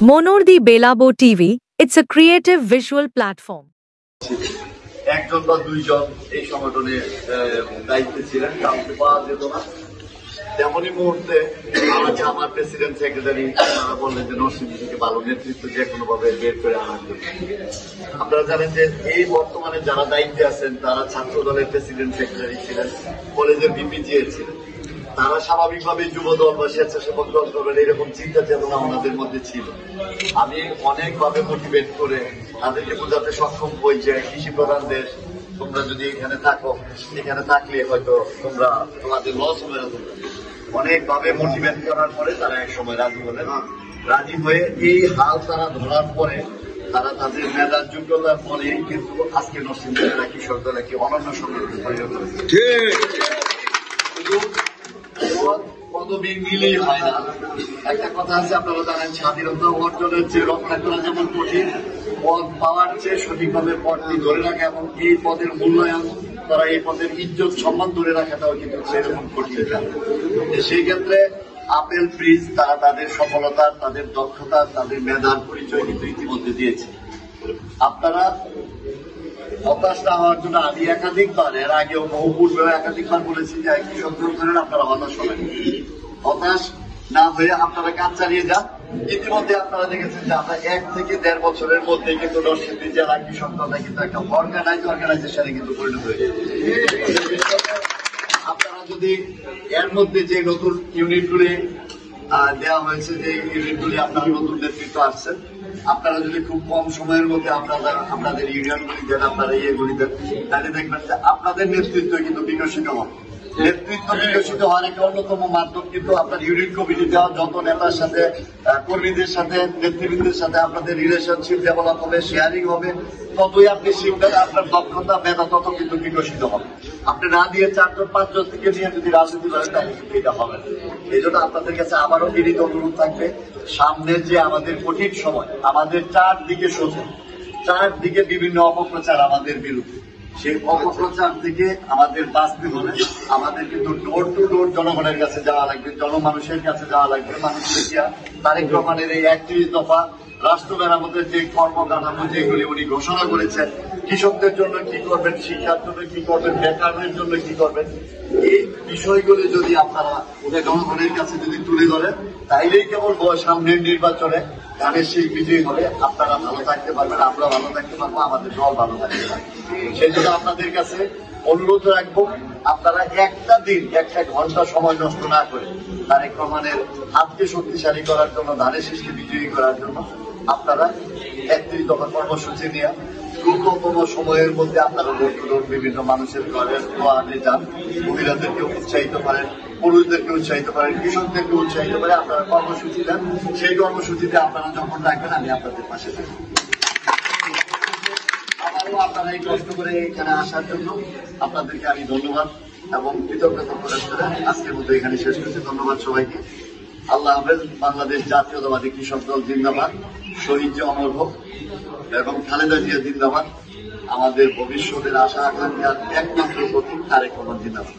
Monor the Belabo TV, it's a creative visual platform. একজন বা দুইজন এই সংগঠনে দায়িত্বে ছিলেন, কাউকে পাওয়া যেত না। তেমনই মুহূর্তে আমাকে আমার প্রেসিডেন্ট সেক্রেটারি বললেন যে নরসিংদী থেকে ভালো নেতৃত্ব যে কোনো ভাবে বের করে আনার জন্য। আপনারা জানেন যে এই বর্তমানে যারা দায়িত্বে আছেন তারা ছাত্র দলের প্রেসিডেন্ট সেক্রেটারি ছিলেন, কলেজের বিপিজিএ ছিলেন। তারা স্বাভাবিকভাবে যুব দল বা স্বেচ্ছাসেবক দল করবেন এরকম চিন্তা চেতনা ওনাদের মধ্যে ছিল। আমি অনেকভাবে মোটিভেট করে তাদেরকে বোঝাতে সক্ষম হই যে কৃষি প্রধান দেশ, তোমরা যদি এখানে থাকো, এখানে থাকলে হয়তো তোমাদের লস হবে না। অনেকভাবে মোটিভেট করার পরে তারা এক সময় রাজি হলেন। রাজি হয়ে এই হাল তারা ধরার পরে তারা তাদের মেধার যোগ্যতার পরে কিন্তু আজকে নরসিংদী জেলা কৃষক দল একটি অনন্য সংগঠন পরিণত হয়েছে। পদবি মিলেই হয় না। একটা কথা আছে, আপনারা জানেন স্বাধীনতা অর্জনের চেয়ে রক্ষা করা যেমন কঠিন, পদ পাওয়ার চেয়ে সঠিকভাবে পদটি ধরে রাখা এবং এই পদের মূল্যায়ন তারা এই পদের ইজ্জত সম্মান ধরে রাখাটাও কিন্তু সেরকম কঠিন। সেই ক্ষেত্রে আপেল ব্রিজ তারা তাদের সফলতা, তাদের দক্ষতা, তাদের মেধার পরিচয় কিন্তু ইতিমধ্যে দিয়েছে। আপনারা হতাশ না হওয়ার জন্য আমি একাধিকবার, এর আগেও বহু পূর্বেও একাধিকবার বলেছি যে কৃষক দলের আপনারা হতাশ হবেন। হতাশ না হয়ে আপনারা কাজ চালিয়ে যান। ইতিমধ্যে আপনারা দেখেছেন যে আমরা 1 থেকে 1.5 বছরের মধ্যে কিন্তু নরসিংদী জেলা কৃষক দলটা কিন্তু একটা অর্গানাইজেশনে কিন্তু পরিণত হয়ে গেছে। আপনারা যদি এর মধ্যে যে নতুন ইউনিটগুলি দেওয়া হয়েছে, যে ইউনিটগুলি আপনারা নতুন নেতৃত্ব আসছেন, আপনারা যদি খুব কম সময়ের মধ্যে আপনাদের ইউনিয়নগুলি দেন, আপনারা ইয়েগুলি দেন, তাহলে দেখবেন যে আপনাদের নেতৃত্ব কিন্তু বিকশিত হবে। নেতৃত্ব বিকশিত হওয়ার একটা অন্যতম মাধ্যম কিন্তু আপনার ইউনিট কমিটি দেওয়া, যত নেতার সাথে, কর্মীদের সাথে, নেতৃবৃন্দের সাথে আপনাদের রিলেশনশিপ ডেভেলপ হবে, শেয়ারিং হবে, ততই আপনি শিখবেন, আপনার দক্ষতা মেধা তত কিন্তু বিকশিত হবে। আপনি না দিয়ে 4-5 জন থেকে নিয়ে যদি রাজনীতি করেন তাহলে কিন্তু এটা হবে না। এই জন্য আপনাদের কাছে আবারও বিনীত অনুরোধ থাকবে, সামনের যে আমাদের কঠিন সময়, আমাদের চারদিকে শোষণ, চারদিকে বিভিন্ন অপপ্রচার আমাদের বিরুদ্ধে, সেই অপপ্রচার থেকে আমাদের বাঁচতে হলে আমাদের কিন্তু ডোর টু ডোর জনগণের কাছে যাওয়া লাগবে, জনমানুষের কাছে যাওয়া লাগবে। মানুষ দেখিয়া তারেক রহমানের এই 31 দফা রাষ্ট্র মেরামতের যে কর্মকাঠামো যেগুলি উনি ঘোষণা করেছেন, কৃষকদের জন্য কি করবেন, শিক্ষার জন্য কি করবেন, বেকারদের জন্য কি করবেন, এই বিষয়গুলি যদি আপনারা জনগণের কাছে যদি তুলে ধরেন, তাইলেই কেবল সামনের নির্বাচনে ধানের শীষ বিজয়ী হবে। আপনারা ভালো থাকতে পারবেন, আমরা ভালো থাকতে পারবো, আমাদের দল ভালো থাকতে পারবে। সেই জন্য আপনাদের কাছে অনুরোধ রাখবো, আপনারা একটা দিন, 1 ঘন্টা সময় নষ্ট না করে তারেক রহমানের হাতকে শক্তিশালী করার জন্য, ধানের শীষকে বিজয়ী করার জন্য আপনারা 31 দফা কর্মসূচি নিয়ে দ্রুততম সময়ের মধ্যে আপনারা ডোর টু ডোর বিভিন্ন মানুষের ঘরের দোয়ারে যান, মহিলাদেরকে উৎসাহিত করেন, পুরুষদেরকে উৎসাহিত করেন, কৃষকদেরকে উৎসাহিত করে আপনারা কর্মসূচি দেন। সেই কর্মসূচিতে আপনারা যখন ডাকবেন আমি আপনাদের পাশে থাকবো। আবারও আপনারা এই কষ্ট করে এখানে আসার জন্য আপনাদেরকে আমি ধন্যবাদ এবং কৃতজ্ঞতা প্রকাশ করে আজকের মতো এখানে শেষ করছি। ধন্যবাদ সবাইকে। আল্লাহ হাফেজ। বাংলাদেশ জাতীয়তাবাদী কৃষক দল জিন্দাবাদ, শহীদ যে অমর হোক এবং খালেদা জিয়া জিন্দাবাদ। আমাদের ভবিষ্যতের আশা আকাঙ্ক্ষার একমাত্র প্রতীক তারেক রহমান জিন্দাবাদ।